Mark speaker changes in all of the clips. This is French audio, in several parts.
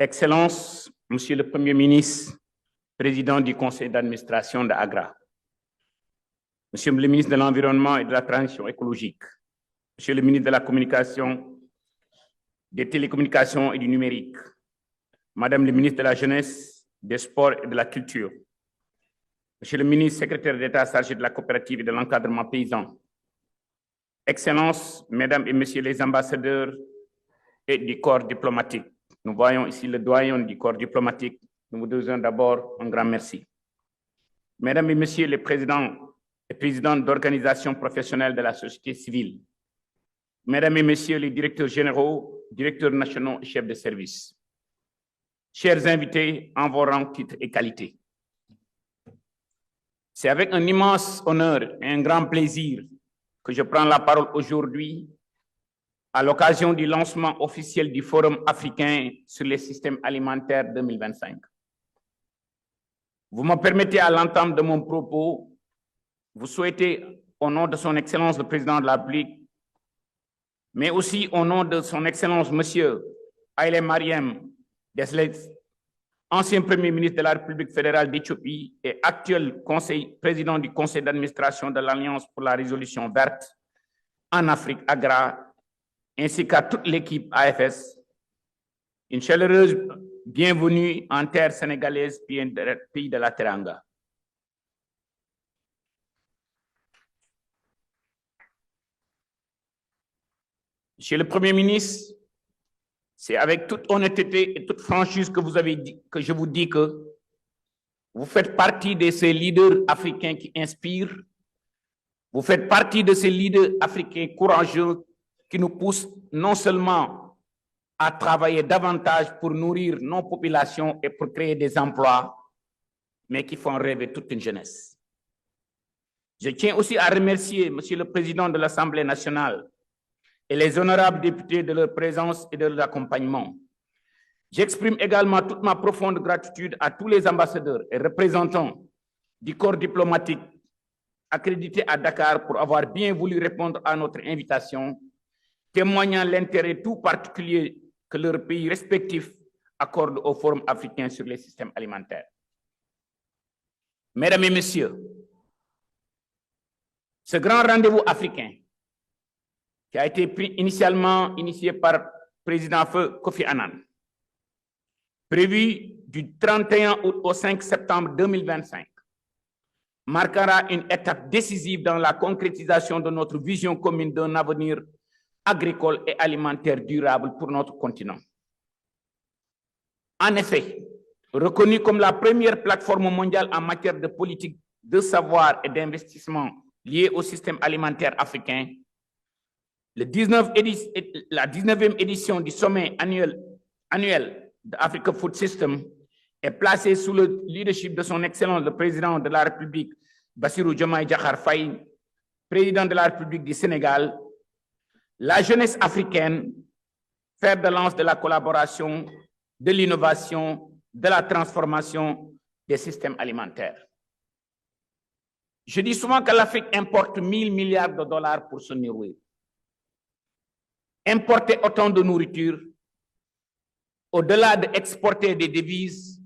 Speaker 1: Excellences, Monsieur le Premier ministre, Président du Conseil d'administration de AGRA, Monsieur le ministre de l'Environnement et de la Transition écologique, Monsieur le ministre de la Communication, des Télécommunications et du Numérique, Madame le ministre de la Jeunesse, des Sports et de la Culture, Monsieur le ministre secrétaire d'État chargé de la coopérative et de l'encadrement paysan, Excellences, Mesdames et Messieurs les ambassadeurs et du corps diplomatique. Nous voyons ici le doyen du corps diplomatique. Nous vous disons d'abord un grand merci. Mesdames et Messieurs les présidents et présidentes d'organisations professionnelles de la société civile, Mesdames et Messieurs les directeurs généraux, directeurs nationaux et chefs de service, chers invités en vos rangs, titres et qualités, c'est avec un immense honneur et un grand plaisir que je prends la parole aujourd'hui à l'occasion du lancement officiel du Forum africain sur les systèmes alimentaires 2025. Vous me permettez à l'entame de mon propos, vous souhaiter au nom de son Excellence le Président de la République, mais aussi au nom de son Excellence Monsieur Haïlé Mariam Desalegn, ancien Premier ministre de la République fédérale d'Éthiopie et actuel président du Conseil d'administration de l'Alliance pour la résolution verte en Afrique, AGRA, ainsi qu'à toute l'équipe AFS, une chaleureuse bienvenue en terre sénégalaise, pays de la Teranga. Monsieur le Premier ministre, c'est avec toute honnêteté et toute franchise que je vous dis que vous faites partie de ces leaders africains qui inspirent, vous faites partie de ces leaders africains courageux qui nous poussent non seulement à travailler davantage pour nourrir nos populations et pour créer des emplois, mais qui font rêver toute une jeunesse. Je tiens aussi à remercier Monsieur le Président de l'Assemblée nationale et les honorables députés de leur présence et de leur accompagnement. J'exprime également toute ma profonde gratitude à tous les ambassadeurs et représentants du corps diplomatique accrédités à Dakar pour avoir bien voulu répondre à notre invitation, témoignant l'intérêt tout particulier que leurs pays respectifs accordent au Forum africain sur les systèmes alimentaires. Mesdames et Messieurs, ce grand rendez-vous africain qui a été initialement initié par le président Feu Kofi Annan, prévu du 31 août au 5 septembre 2025, marquera une étape décisive dans la concrétisation de notre vision commune d'un avenir agricole et alimentaire durable pour notre continent. En effet, reconnu comme la première plateforme mondiale en matière de politique de savoir et d'investissement liée au système alimentaire africain, la 19e édition du sommet annuel de Africa Food System est placée sous le leadership de son Excellence le Président de la République, Bassirou Diomaye Diakhar Faye, Président de la République du Sénégal. La jeunesse africaine, fer de lance de la collaboration, de l'innovation, de la transformation des systèmes alimentaires. Je dis souvent que l'Afrique importe 1000 milliards de dollars pour se nourrir. Importer autant de nourriture, au-delà d'exporter des devises,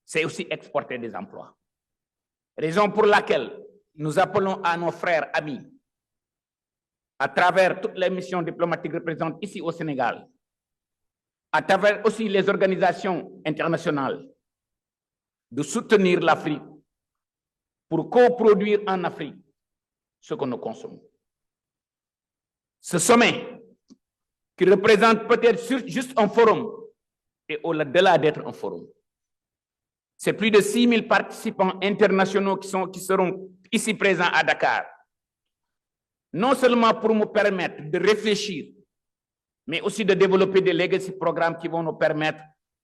Speaker 1: c'est aussi exporter des emplois. Raison pour laquelle nous appelons à nos frères amis, à travers toutes les missions diplomatiques représentées ici au Sénégal, à travers aussi les organisations internationales, de soutenir l'Afrique pour coproduire en Afrique ce que nous consommons. Ce sommet, qui représente peut-être juste un forum, et au-delà d'être un forum, c'est plus de 6000 participants internationaux qui seront ici présents à Dakar, non seulement pour nous permettre de réfléchir, mais aussi de développer des legacy programmes qui vont nous permettre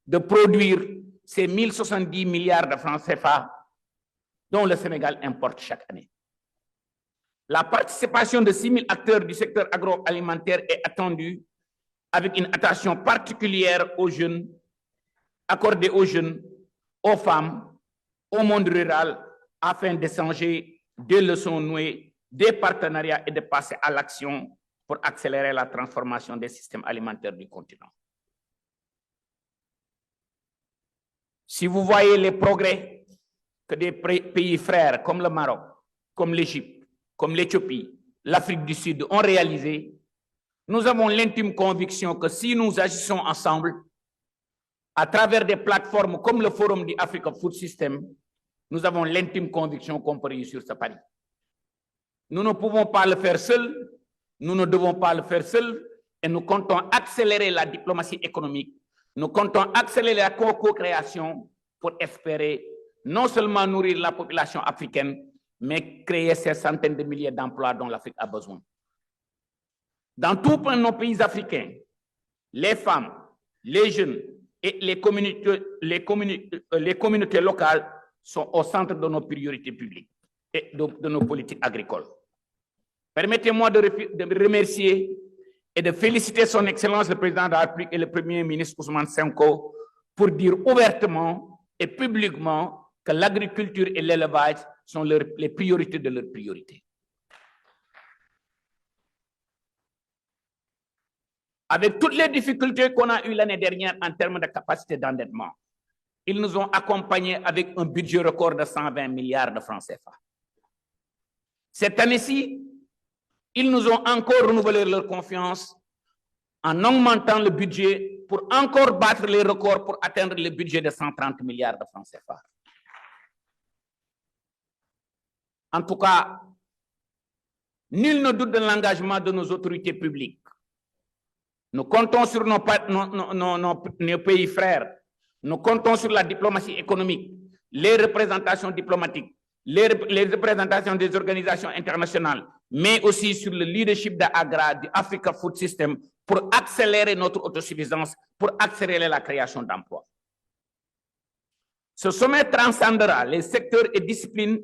Speaker 1: de produire ces 1070 milliards de francs CFA dont le Sénégal importe chaque année. La participation de 6000 acteurs du secteur agroalimentaire est attendue avec une attention particulière aux jeunes, accordée aux jeunes, aux femmes, au monde rural, afin d'échanger des leçons nouées, des partenariats et de passer à l'action pour accélérer la transformation des systèmes alimentaires du continent. Si vous voyez les progrès que des pays frères comme le Maroc, comme l'Égypte, comme l'Éthiopie, l'Afrique du Sud ont réalisé, nous avons l'intime conviction que si nous agissons ensemble, à travers des plateformes comme le Forum du Africa Food System, nous avons l'intime conviction qu'on peut réussir ce pari. Nous ne pouvons pas le faire seuls, nous ne devons pas le faire seuls, et nous comptons accélérer la diplomatie économique, nous comptons accélérer la co-création pour espérer non seulement nourrir la population africaine, mais créer ces centaines de milliers d'emplois dont l'Afrique a besoin. Dans tous nos pays africains, les femmes, les jeunes et les communautés locales sont au centre de nos priorités publiques et de nos politiques agricoles. Permettez-moi de remercier et de féliciter son Excellence le Président de la République et le Premier ministre Ousmane Sonko pour dire ouvertement et publiquement que l'agriculture et l'élevage sont les priorités de leurs priorités. Avec toutes les difficultés qu'on a eues l'année dernière en termes de capacité d'endettement, ils nous ont accompagnés avec un budget record de 120 milliards de francs CFA. Cette année-ci, ils nous ont encore renouvelé leur confiance en augmentant le budget pour encore battre les records pour atteindre le budget de 130 milliards de francs CFA. En tout cas, nul ne doute de l'engagement de nos autorités publiques. Nous comptons sur nos pays frères, nous comptons sur la diplomatie économique, les représentations diplomatiques, les représentations des organisations internationales, mais aussi sur le leadership d'AGRA, du Africa Food System, pour accélérer notre autosuffisance, pour accélérer la création d'emplois. Ce sommet transcendra les secteurs et disciplines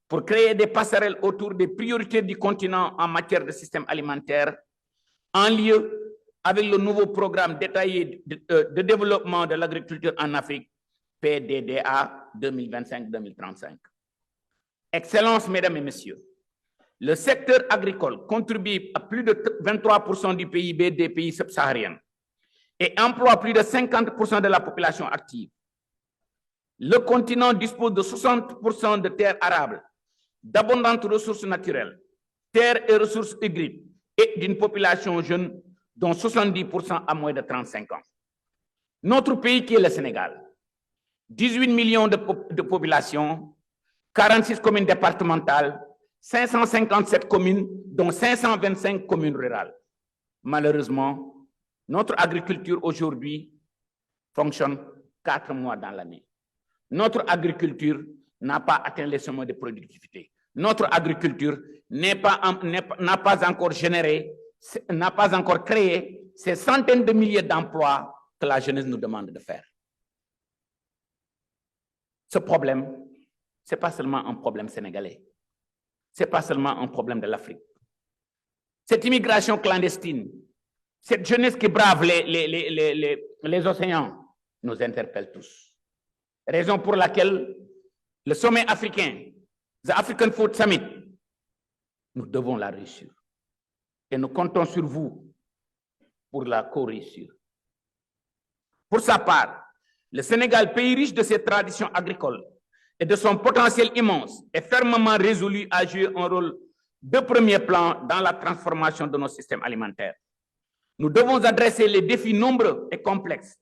Speaker 1: pour créer des passerelles autour des priorités du continent en matière de système alimentaire, en lien avec le nouveau programme détaillé de développement de l'agriculture en Afrique, PDDA 2025-2035. Excellences, Mesdames et Messieurs, le secteur agricole contribue à plus de 23% du PIB des pays subsahariens et emploie plus de 50% de la population active. Le continent dispose de 60% de terres arables, d'abondantes ressources naturelles, terres et ressources hybrides et d'une population jeune dont 70% à moins de 35 ans. Notre pays qui est le Sénégal, 18 millions de population, 46 communes départementales, 557 communes, dont 525 communes rurales. Malheureusement, notre agriculture aujourd'hui fonctionne 4 mois dans l'année. Notre agriculture n'a pas atteint les sommets de productivité. Notre agriculture n'a pas encore généré, n'a pas encore créé ces centaines de milliers d'emplois que la jeunesse nous demande de faire. Ce problème, ce n'est pas seulement un problème sénégalais, ce n'est pas seulement un problème de l'Afrique. Cette immigration clandestine, cette jeunesse qui brave les océans, nous interpelle tous. Raison pour laquelle le sommet africain, the African Food Summit, nous devons la réussir. Et nous comptons sur vous pour la co-réussir. Pour sa part, le Sénégal, pays riche de ses traditions agricoles et de son potentiel immense, est fermement résolu à jouer un rôle de premier plan dans la transformation de nos systèmes alimentaires. Nous devons adresser les défis nombreux et complexes,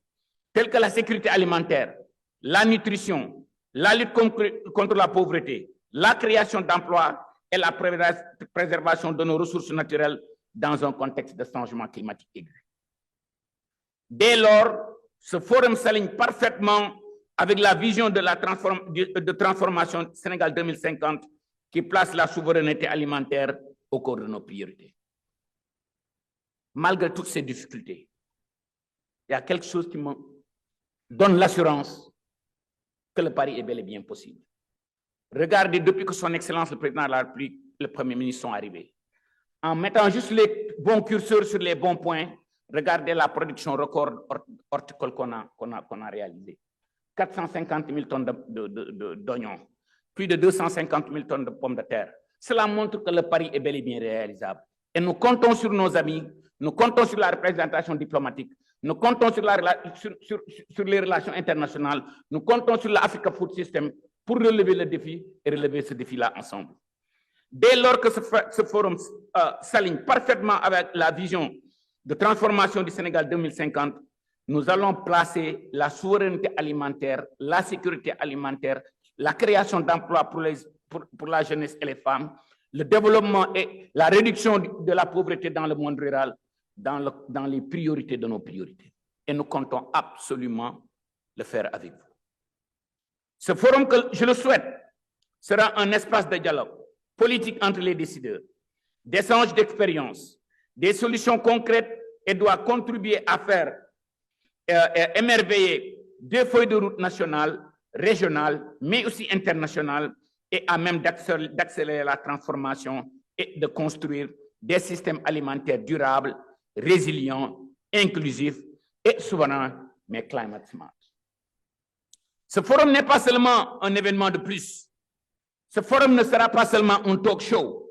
Speaker 1: tels que la sécurité alimentaire, la nutrition, la lutte contre la pauvreté, la création d'emplois et la préservation de nos ressources naturelles dans un contexte de changement climatique aigu. Dès lors, ce forum s'aligne parfaitement avec la vision de transformation Sénégal 2050 qui place la souveraineté alimentaire au cœur de nos priorités. Malgré toutes ces difficultés, il y a quelque chose qui me donne l'assurance que le pari est bel et bien possible. Regardez, depuis que son Excellence le Président de la République, le Premier ministre sont arrivés, en mettant juste les bons curseurs sur les bons points, regardez la production record horticole qu'on a réalisée. 450 000 tonnes d'oignons, plus de 250 000 tonnes de pommes de terre. Cela montre que le pari est bel et bien réalisable. Et nous comptons sur nos amis, nous comptons sur la représentation diplomatique, Nous comptons sur les relations internationales, nous comptons sur l'Africa Food System pour relever le défi et relever ce défi-là ensemble. Dès lors que ce forum s'aligne parfaitement avec la vision de transformation du Sénégal 2050, nous allons placer la souveraineté alimentaire, la sécurité alimentaire, la création d'emplois pour la jeunesse et les femmes, le développement et la réduction de la pauvreté dans le monde rural, dans les priorités de nos priorités. Et nous comptons absolument le faire avec vous. Ce forum, que je le souhaite, sera un espace de dialogue politique entre les décideurs, d'échange d'expériences, des solutions concrètes et doit contribuer à faire émerveiller des feuilles de route nationales, régionales, mais aussi internationales, et à même d'accélérer la transformation et de construire des systèmes alimentaires durables, résilients, inclusifs et souverains, mais climate smart. Ce forum n'est pas seulement un événement de plus. Ce forum ne sera pas seulement un talk show.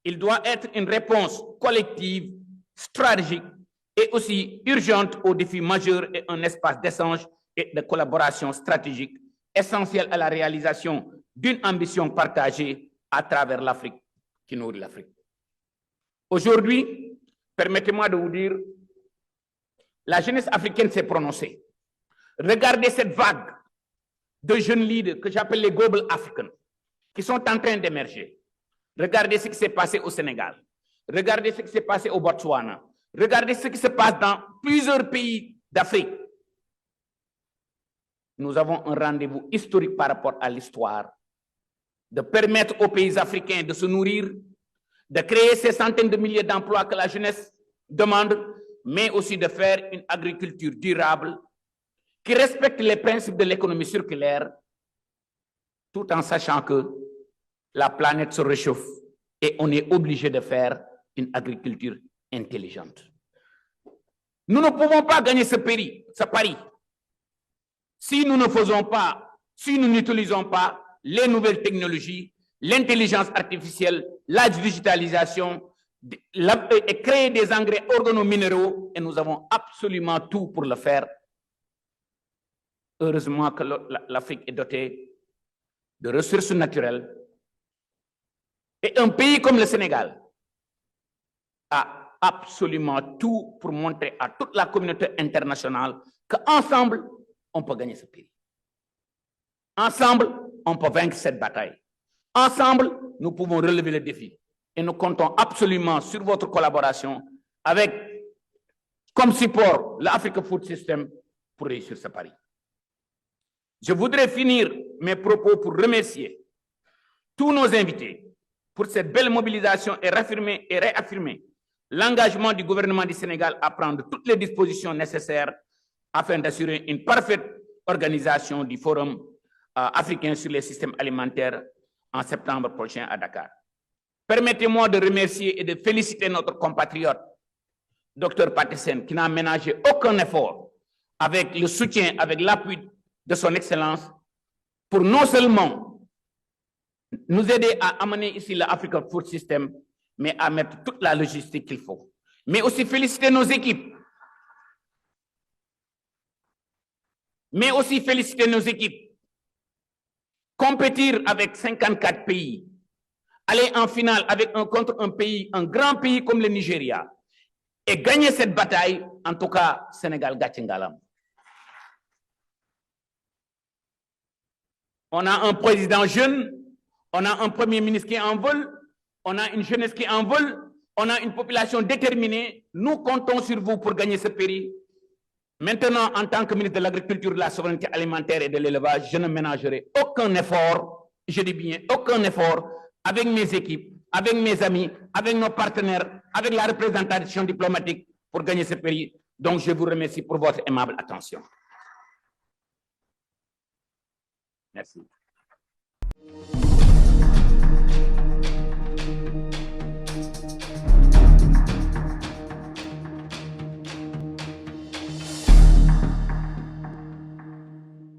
Speaker 1: Il doit être une réponse collective, stratégique et aussi urgente aux défis majeurs et un espace d'échange et de collaboration stratégique essentiel à la réalisation d'une ambition partagée à travers l'Afrique qui nourrit l'Afrique. Aujourd'hui, permettez-moi de vous dire, la jeunesse africaine s'est prononcée. Regardez cette vague de jeunes leaders que j'appelle les Global Africans, qui sont en train d'émerger. Regardez ce qui s'est passé au Sénégal. Regardez ce qui s'est passé au Botswana. Regardez ce qui se passe dans plusieurs pays d'Afrique. Nous avons un rendez-vous historique par rapport à l'histoire, de permettre aux pays africains de se nourrir, de créer ces centaines de milliers d'emplois que la jeunesse demande, mais aussi de faire une agriculture durable qui respecte les principes de l'économie circulaire, tout en sachant que la planète se réchauffe et on est obligé de faire une agriculture intelligente. Nous ne pouvons pas gagner ce pari si nous ne faisons pas, si nous n'utilisons pas les nouvelles technologies, l'intelligence artificielle, la digitalisation, et créer des engrais organominéraux, et nous avons absolument tout pour le faire. Heureusement que l'Afrique est dotée de ressources naturelles. Et un pays comme le Sénégal a absolument tout pour montrer à toute la communauté internationale qu'ensemble, on peut gagner ce pays. Ensemble, on peut vaincre cette bataille. Ensemble, nous pouvons relever le défi. Et nous comptons absolument sur votre collaboration avec, comme support, l'Africa Food System pour réussir ce pari. Je voudrais finir mes propos pour remercier tous nos invités pour cette belle mobilisation et réaffirmer l'engagement du gouvernement du Sénégal à prendre toutes les dispositions nécessaires afin d'assurer une parfaite organisation du Forum africain sur les systèmes alimentaires en septembre prochain à Dakar. Permettez-moi de remercier et de féliciter notre compatriote, Dr Patisen, qui n'a ménagé aucun effort avec le soutien, avec l'appui de son Excellence pour non seulement nous aider à amener ici l'Africa Food System, mais à mettre toute la logistique qu'il faut. Mais aussi féliciter nos équipes. Compétir avec 54 pays, aller en finale contre un grand pays comme le Nigeria et gagner cette bataille, en tout cas, Sénégal Gatchingalam. On a un président jeune, on a un premier ministre qui est en vol, on a une jeunesse qui est en vol, on a une population déterminée. Nous comptons sur vous pour gagner ce pays. Maintenant, en tant que ministre de l'Agriculture, de la Souveraineté alimentaire et de l'élevage, je ne ménagerai aucun effort, je dis bien aucun effort, avec mes équipes, avec mes amis, avec nos partenaires, avec la représentation diplomatique pour gagner ce pays. Donc, je vous remercie pour votre aimable attention. Merci.